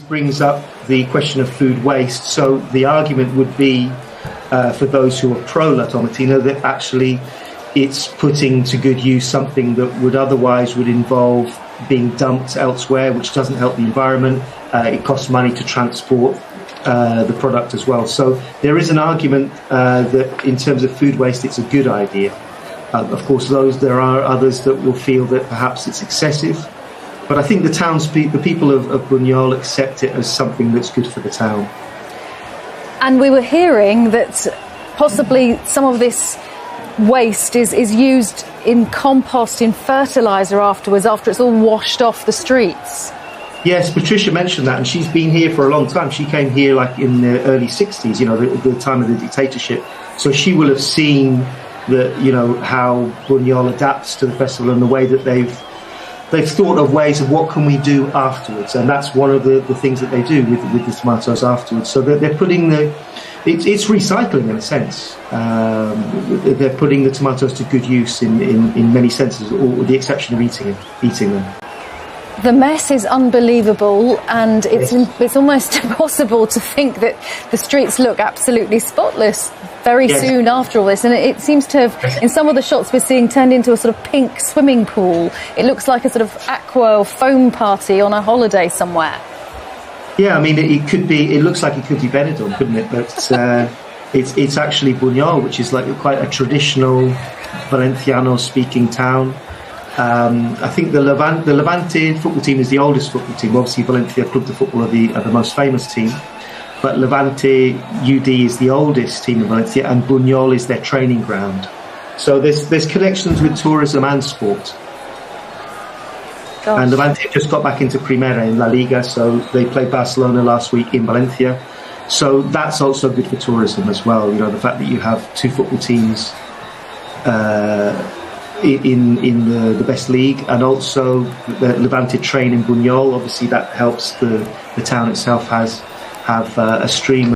brings up the question of food waste. So the argument would be for those who are pro-La Tomatina that actually it's putting to good use something that would otherwise would involve being dumped elsewhere, which doesn't help the environment. It costs money to transport the product as well. So there is an argument that in terms of food waste, it's a good idea. Of course, there are others that will feel that perhaps it's excessive. But I think the people of Buñol accept it as something that's good for the town. And we were hearing that possibly some of this waste is used in compost, in fertiliser afterwards, after it's all washed off the streets. Yes, Patricia mentioned that, and she's been here for a long time. She came here like in the early 60s, the time of the dictatorship. So she will have seen how Buñol adapts to the festival and the way that they've thought of ways of what can we do afterwards, and that's one of the things that they do with the tomatoes afterwards. So they're putting it's recycling in a sense. They're putting the tomatoes to good use in many senses, with the exception of eating them. The mess is unbelievable, and it's almost impossible to think that the streets look absolutely spotless very soon after all this. And it seems to have, in some of the shots we're seeing, turned into a sort of pink swimming pool. It looks like a sort of aqua or foam party on a holiday somewhere. Yeah, I mean, it looks like it could be Benidorm, couldn't it? But it's actually Buñol, which is like quite a traditional Valenciano-speaking town. I think the Levante football team is the oldest football team. Obviously, Valencia Club de Football are the most famous team. But Levante UD is the oldest team in Valencia, and Buñol is their training ground. So there's connections with tourism and sport. Gosh. And Levante just got back into Primera in La Liga, so they played Barcelona last week in Valencia. So that's also good for tourism as well. The fact that you have two football teams in the best league, and also the Levante train in Buñol. Obviously, that helps the town itself have a stream